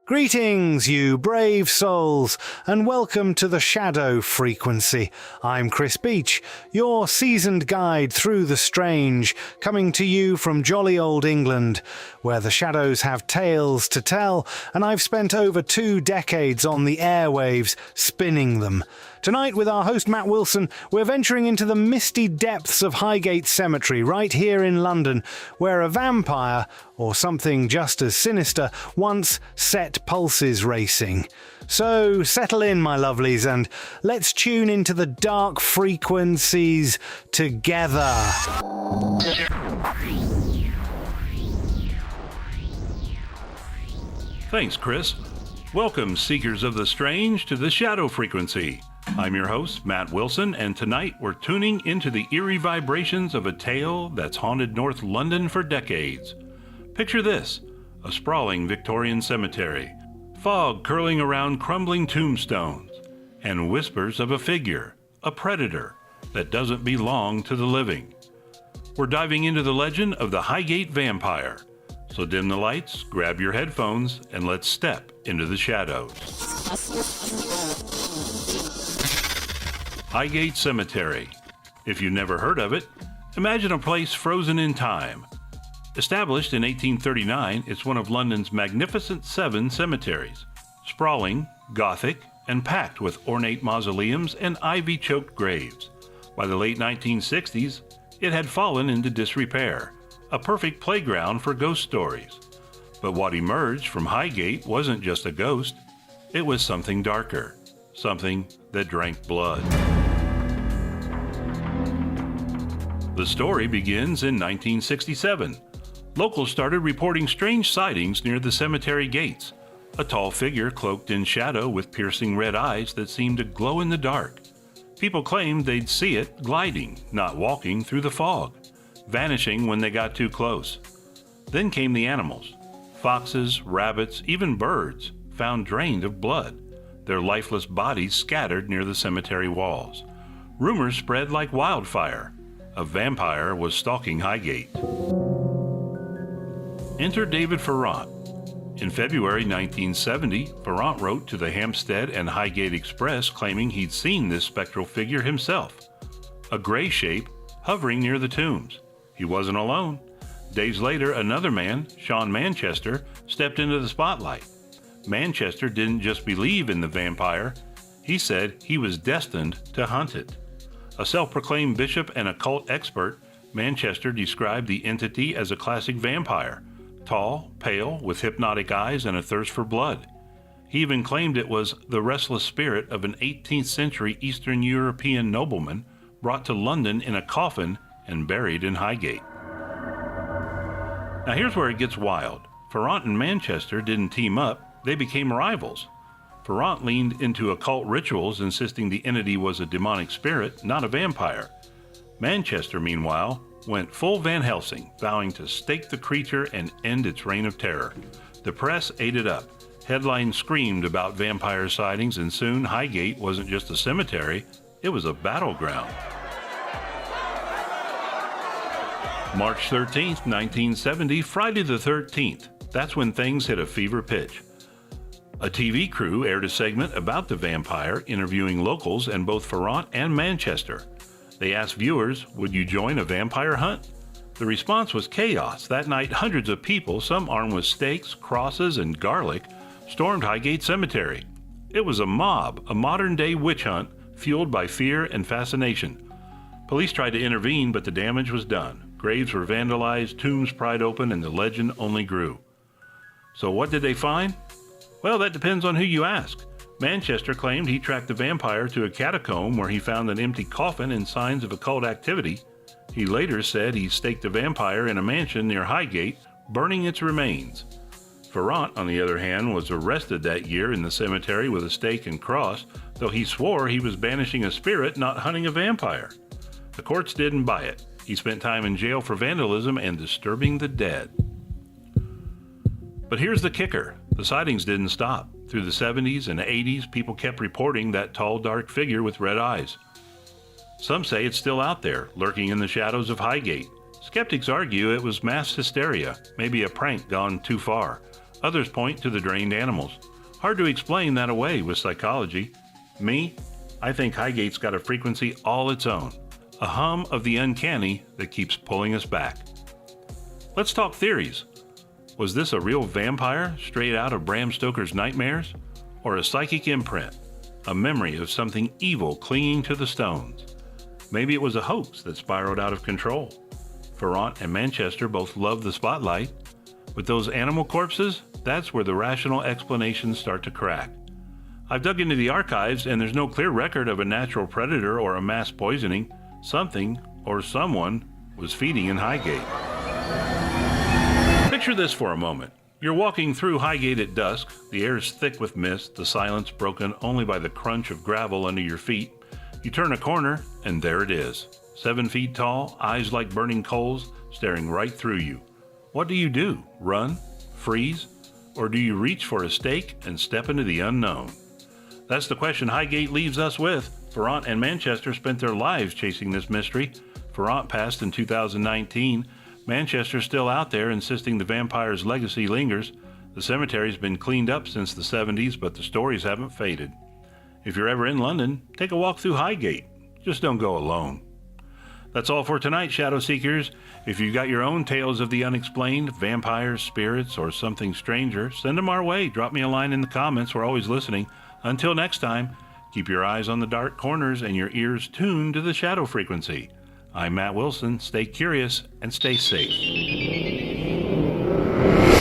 Greetings, you brave souls, and welcome to the Shadow Frequency. I'm Chris Beach, your seasoned guide through the strange, coming to you from jolly old England, where the shadows have tales to tell, and I've spent over 2 decades on the airwaves spinning them. Tonight, with our host Matt Wilson, we're venturing into the misty depths of Highgate Cemetery, right here in London, where a vampire, or something just as sinister, once set pulses racing. So settle in, my lovelies, and let's tune into the dark frequencies together. Thanks, Chris. Welcome, seekers of the strange, to the Shadow Frequency. I'm your host, Matt Wilson, and tonight we're tuning into the eerie vibrations of a tale that's haunted North London for decades. Picture this: a sprawling Victorian cemetery, fog curling around crumbling tombstones, and whispers of a figure, a predator, that doesn't belong to the living. We're diving into the legend of the Highgate vampire. So dim the lights, grab your headphones, and let's step into the shadows. Highgate Cemetery. If you've never heard of it, imagine a place frozen in time. Established in 1839, it's one of London's magnificent 7 cemeteries. Sprawling, Gothic, and packed with ornate mausoleums and ivy-choked graves. By the late 1960s, it had fallen into disrepair, a perfect playground for ghost stories. But what emerged from Highgate wasn't just a ghost, it was something darker, something that drank blood. The story begins in 1967. Locals started reporting strange sightings near the cemetery gates. A tall figure cloaked in shadow with piercing red eyes that seemed to glow in the dark. People claimed they'd see it gliding, not walking, through the fog, vanishing when they got too close. Then came the animals. Foxes, rabbits, even birds, found drained of blood, their lifeless bodies scattered near the cemetery walls. Rumors spread like wildfire. A vampire was stalking Highgate. Enter David Ferrant. In February 1970, Ferrant wrote to the Hampstead and Highgate Express claiming he'd seen this spectral figure himself, a gray shape hovering near the tombs. He wasn't alone. Days later, another man, Sean Manchester, stepped into the spotlight. Manchester didn't just believe in the vampire, he said he was destined to hunt it. A self-proclaimed bishop and occult expert, Manchester described the entity as a classic vampire, tall, pale, with hypnotic eyes and a thirst for blood. He even claimed it was the restless spirit of an 18th century Eastern European nobleman brought to London in a coffin and buried in Highgate. Now here's where it gets wild. Ferrant and Manchester didn't team up, they became rivals. Ferrant leaned into occult rituals, insisting the entity was a demonic spirit, not a vampire. Manchester, meanwhile, went full Van Helsing, vowing to stake the creature and end its reign of terror. The press ate it up. Headlines screamed about vampire sightings, and soon Highgate wasn't just a cemetery, it was a battleground. March 13th, 1970, Friday the 13th. That's when things hit a fever pitch. A TV crew aired a segment about the vampire, interviewing locals and both Ferrant and Manchester. They asked viewers, would you join a vampire hunt? The response was chaos. That night, hundreds of people, some armed with stakes, crosses, and garlic, stormed Highgate Cemetery. It was a mob, a modern-day witch hunt fueled by fear and fascination. Police tried to intervene, but the damage was done. Graves were vandalized, tombs pried open, and the legend only grew. So what did they find? Well, that depends on who you ask. Manchester claimed he tracked the vampire to a catacomb where he found an empty coffin and signs of occult activity. He later said he staked the vampire in a mansion near Highgate, burning its remains. Ferrant, on the other hand, was arrested that year in the cemetery with a stake and cross, though he swore he was banishing a spirit, not hunting a vampire. The courts didn't buy it. He spent time in jail for vandalism and disturbing the dead. But here's the kicker. The sightings didn't stop. Through the 70s and 80s, people kept reporting that tall, dark figure with red eyes. Some say it's still out there, lurking in the shadows of Highgate. Skeptics argue it was mass hysteria, maybe a prank gone too far. Others point to the drained animals. Hard to explain that away with psychology. Me, I think Highgate's got a frequency all its own. A hum of the uncanny that keeps pulling us back. Let's talk theories. Was this a real vampire straight out of Bram Stoker's nightmares? Or a psychic imprint? A memory of something evil clinging to the stones? Maybe it was a hoax that spiraled out of control. Ferrant and Manchester both love the spotlight. With those animal corpses, that's where the rational explanations start to crack. I've dug into the archives and there's no clear record of a natural predator or a mass poisoning. Something or someone was feeding in Highgate. Picture this for a moment. You're walking through Highgate at dusk. The air is thick with mist, the silence broken only by the crunch of gravel under your feet. You turn a corner and there it is. 7 feet tall, eyes like burning coals, staring right through you. What do? Run? Freeze? Or do you reach for a stake and step into the unknown? That's the question Highgate leaves us with. Ferrant and Manchester spent their lives chasing this mystery. Ferrant passed in 2019. Manchester's still out there insisting the vampire's legacy lingers. The cemetery's been cleaned up since the 70s, but the stories haven't faded. If you're ever in London, take a walk through Highgate. Just don't go alone. That's all for tonight, Shadow Seekers. If you've got your own tales of the unexplained, vampires, spirits, or something stranger, send them our way. Drop me a line in the comments. We're always listening. Until next time, keep your eyes on the dark corners and your ears tuned to the shadow frequency. I'm Matt Wilson. Stay curious and stay safe.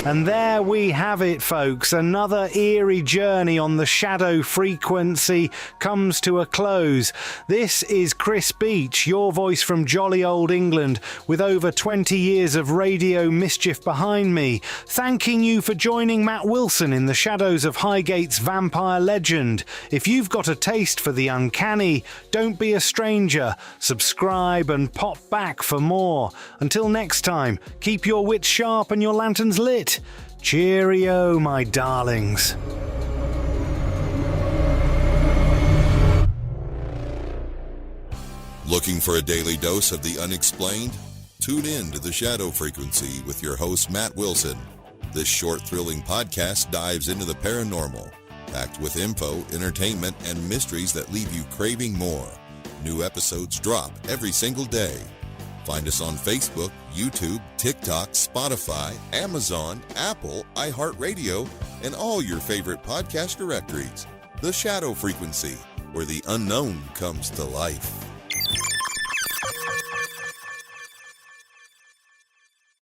And there we have it, folks. Another eerie journey on the shadow frequency comes to a close. This is Chris Beach, your voice from jolly old England, with over 20 years of radio mischief behind me, thanking you for joining Matt Wilson in the shadows of Highgate's vampire legend. If you've got a taste for the uncanny, don't be a stranger. Subscribe and pop back for more. Until next time, keep your wits sharp and your lanterns lit. Cheerio, my darlings. Looking for a daily dose of the unexplained? Tune in to the Shadow Frequency with your host, Matt Wilson. This short, thrilling podcast dives into the paranormal, packed with info, entertainment, and mysteries that leave you craving more. New episodes drop every single day. Find us on Facebook, YouTube, TikTok, Spotify, Amazon, Apple, iHeartRadio, and all your favorite podcast directories. The Shadow Frequency, where the unknown comes to life.